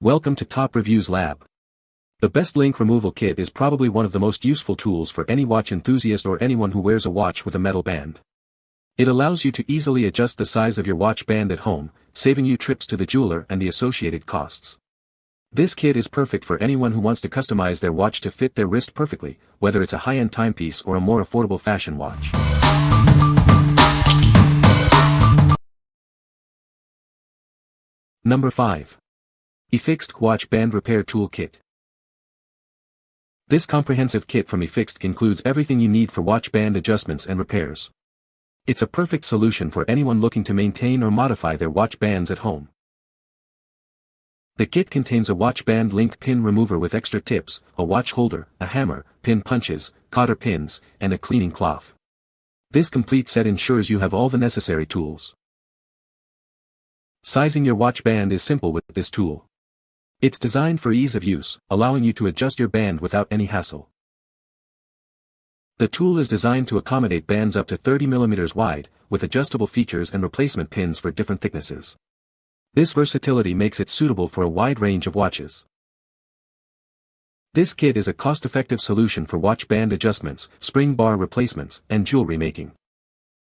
Welcome to Top Reviews Lab. The best link removal kit is probably one of the most useful tools for any watch enthusiast or anyone who wears a watch with a metal band. It allows you to easily adjust the size of your watch band at home, saving you trips to the jeweler and the associated costs. This kit is perfect for anyone who wants to customize their watch to fit their wrist perfectly, whether it's a high-end timepiece or a more affordable fashion watch. Number 5. EFIXTK Watch Band Repair Tool Kit. This comprehensive kit from EFIXTK includes everything you need for watch band adjustments and repairs. It's a perfect solution for anyone looking to maintain or modify their watch bands at home. The kit contains a watch band link pin remover with extra tips, a watch holder, a hammer, pin punches, cotter pins, and a cleaning cloth. This complete set ensures you have all the necessary tools. Sizing your watch band is simple with this tool. It's designed for ease of use, allowing you to adjust your band without any hassle. The tool is designed to accommodate bands up to 30 mm wide, with adjustable features and replacement pins for different thicknesses. This versatility makes it suitable for a wide range of watches. This kit is a cost-effective solution for watch band adjustments, spring bar replacements, and jewelry making.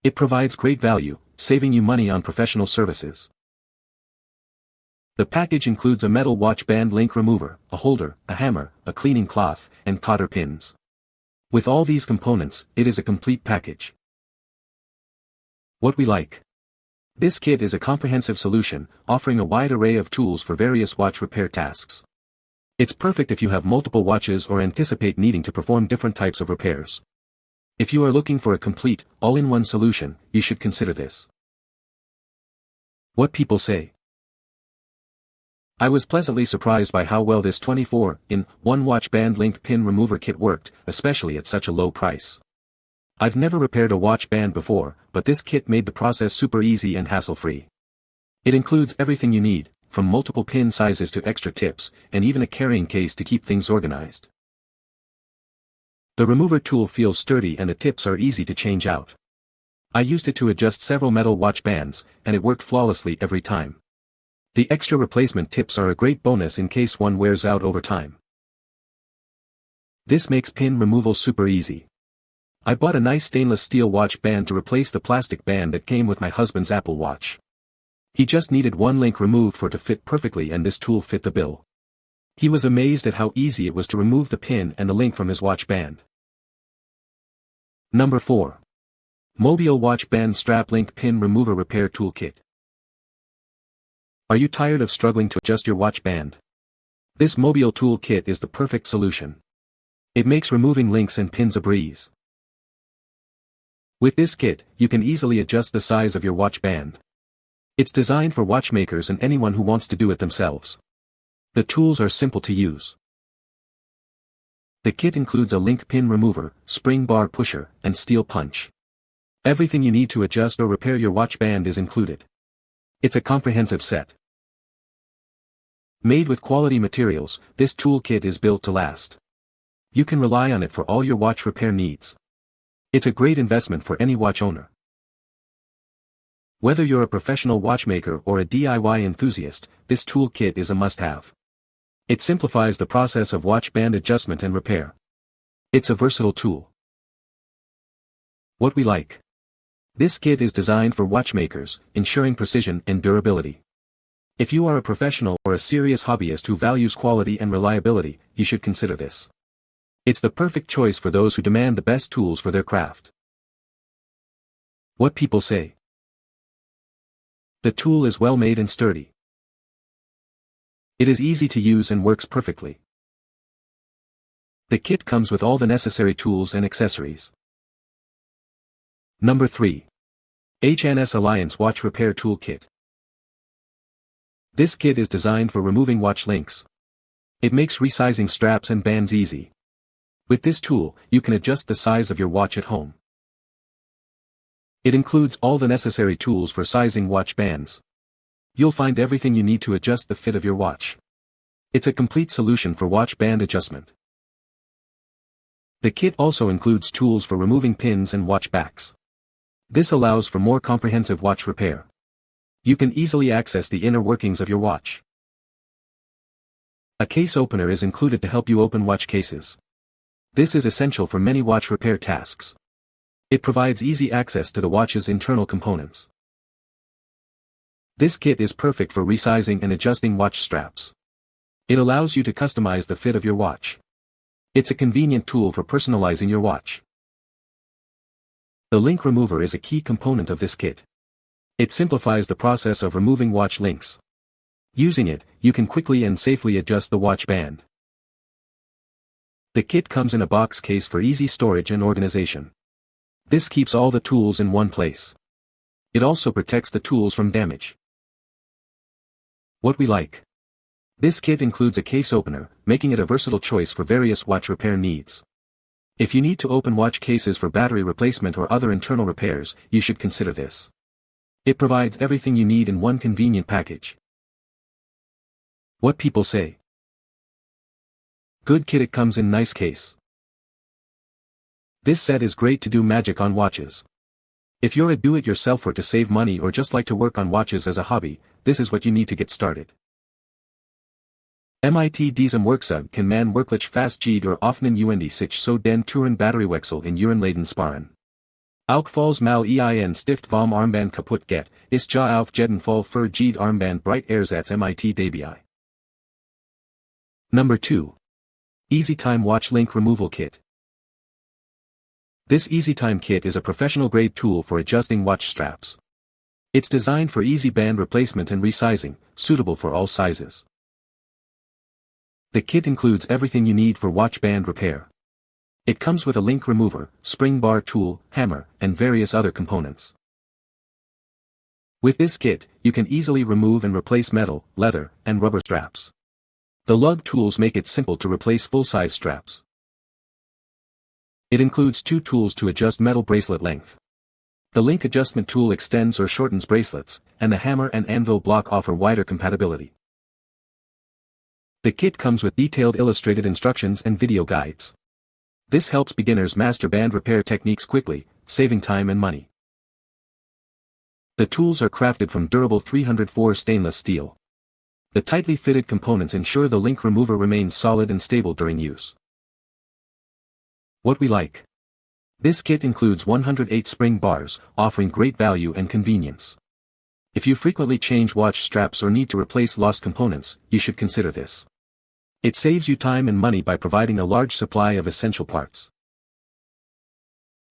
It provides great value, saving you money on professional services. The package includes a metal watch band link remover, a holder, a hammer, a cleaning cloth, and cotter pins. With all these components, it is a complete package. What we like. This kit is a comprehensive solution, offering a wide array of tools for various watch repair tasks. It's perfect if you have multiple watches or anticipate needing to perform different types of repairs. If you are looking for a complete, all-in-one solution, you should consider this. What people say. I was pleasantly surprised by how well this 24-in-1 watch band link pin remover kit worked, especially at such a low price. I've never repaired a watch band before, but this kit made the process super easy and hassle-free. It includes everything you need, from multiple pin sizes to extra tips, and even a carrying case to keep things organized. The remover tool feels sturdy and the tips are easy to change out. I used it to adjust several metal watch bands, and it worked flawlessly every time. The extra replacement tips are a great bonus in case one wears out over time. This makes pin removal super easy. I bought a nice stainless steel watch band to replace the plastic band that came with my husband's Apple Watch. He just needed one link removed for it to fit perfectly, and this tool fit the bill. He was amazed at how easy it was to remove the pin and the link from his watch band. Number 4. MMOBIEL Watch Band Strap Link Pin Remover Repair Tool Kit. Are you tired of struggling to adjust your watch band? This MMOBIEL tool kit is the perfect solution. It makes removing links and pins a breeze. With this kit, you can easily adjust the size of your watch band. It's designed for watchmakers and anyone who wants to do it themselves. The tools are simple to use. The kit includes a link pin remover, spring bar pusher, and steel punch. Everything you need to adjust or repair your watch band is included. It's a comprehensive set. Made with quality materials, this toolkit is built to last. You can rely on it for all your watch repair needs. It's a great investment for any watch owner. Whether you're a professional watchmaker or a DIY enthusiast, this toolkit is a must-have. It simplifies the process of watch band adjustment and repair. It's a versatile tool. What we like. This kit is designed for watchmakers, ensuring precision and durability. If you are a professional or a serious hobbyist who values quality and reliability, you should consider this. It's the perfect choice for those who demand the best tools for their craft. What people say. The tool is well made and sturdy. It is easy to use and works perfectly. The kit comes with all the necessary tools and accessories. Number 3. HNS Alliance Watch Repair Tool Kit. This kit is designed for removing watch links. It makes resizing straps and bands easy. With this tool, you can adjust the size of your watch at home. It includes all the necessary tools for sizing watch bands. You'll find everything you need to adjust the fit of your watch. It's a complete solution for watch band adjustment. The kit also includes tools for removing pins and watch backs. This allows for more comprehensive watch repair. You can easily access the inner workings of your watch. A case opener is included to help you open watch cases. This is essential for many watch repair tasks. It provides easy access to the watch's internal components. This kit is perfect for resizing and adjusting watch straps. It allows you to customize the fit of your watch. It's a convenient tool for personalizing your watch. The link remover is a key component of this kit. It simplifies the process of removing watch links. Using it, you can quickly and safely adjust the watch band. The kit comes in a box case for easy storage and organization. This keeps all the tools in one place. It also protects the tools from damage. What we like. This kit includes a case opener, making it a versatile choice for various watch repair needs. If you need to open watch cases for battery replacement or other internal repairs, you should consider this. It provides everything you need in one convenient package. What people say. Good kit, it comes in nice case. This set is great to do magic on watches. If you're a do-it-yourselfer to save money or just like to work on watches as a hobby, this is what you need to get started. Mit diesem Werkzeug kann man wirklich fast jeder offenen sich so den Touren Batteriewechsel in Uhren sparen. Auch falls mal ein Stift vom Armband kaputt geht, ist ja auf jeden Fall für jede Armband bright Ersatz mit dabei. Number 2. EasyTime Watch Link Removal Kit. This EasyTime kit is a professional-grade tool for adjusting watch straps. It's designed for easy band replacement and resizing, suitable for all sizes. The kit includes everything you need for watch band repair. It comes with a link remover, spring bar tool, hammer, and various other components. With this kit, you can easily remove and replace metal, leather, and rubber straps. The lug tools make it simple to replace full-size straps. It includes 2 tools to adjust metal bracelet length. The link adjustment tool extends or shortens bracelets, and the hammer and anvil block offer wider compatibility. The kit comes with detailed illustrated instructions and video guides. This helps beginners master band repair techniques quickly, saving time and money. The tools are crafted from durable 304 stainless steel. The tightly fitted components ensure the link remover remains solid and stable during use. What we like. This kit includes 108 spring bars, offering great value and convenience. If you frequently change watch straps or need to replace lost components, you should consider this. It saves you time and money by providing a large supply of essential parts.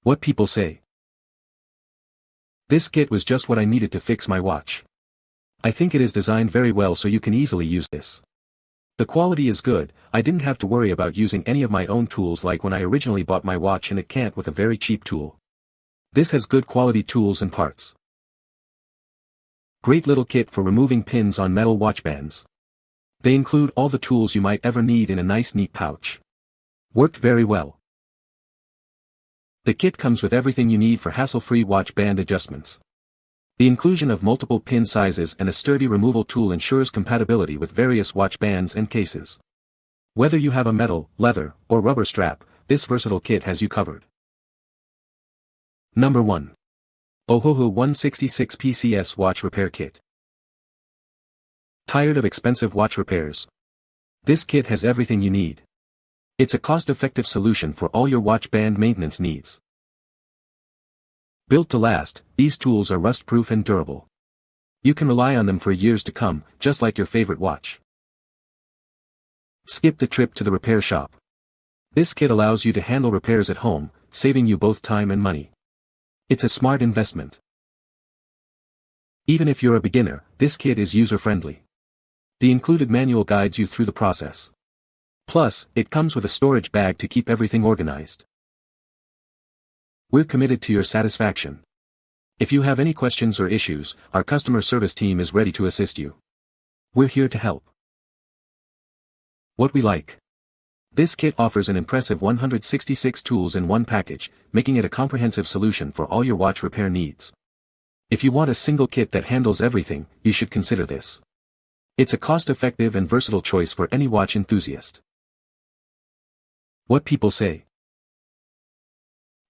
What people say. This kit was just what I needed to fix my watch. I think it is designed very well so you can easily use this. The quality is good. I didn't have to worry about using any of my own tools like when I originally bought my watch and it can't with a very cheap tool. This has good quality tools and parts. Great little kit for removing pins on metal watch bands. They include all the tools you might ever need in a nice neat pouch. Worked very well. The kit comes with everything you need for hassle-free watch band adjustments. The inclusion of multiple pin sizes and a sturdy removal tool ensures compatibility with various watch bands and cases. Whether you have a metal, leather, or rubber strap, this versatile kit has you covered. Number 1. Ohuhu 166 PCS Watch Repair Kit. Tired of expensive watch repairs? This kit has everything you need. It's a cost-effective solution for all your watch band maintenance needs. Built to last, these tools are rust-proof and durable. You can rely on them for years to come, just like your favorite watch. Skip the trip to the repair shop. This kit allows you to handle repairs at home, saving you both time and money. It's a smart investment. Even if you're a beginner, this kit is user-friendly. The included manual guides you through the process. Plus, it comes with a storage bag to keep everything organized. We're committed to your satisfaction. If you have any questions or issues, our customer service team is ready to assist you. We're here to help. What we like. This kit offers an impressive 166 tools in one package, making it a comprehensive solution for all your watch repair needs. If you want a single kit that handles everything, you should consider this. It's a cost-effective and versatile choice for any watch enthusiast. What people say.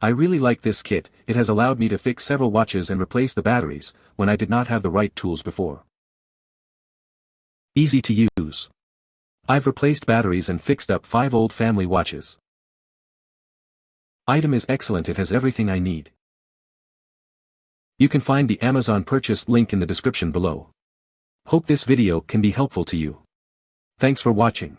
I really like this kit. It has allowed me to fix several watches and replace the batteries, when I did not have the right tools before. Easy to use. I've replaced batteries and fixed up 5 old family watches. Item is excellent, it has everything I need. You can find the Amazon purchase link in the description below. Hope this video can be helpful to you. Thanks for watching.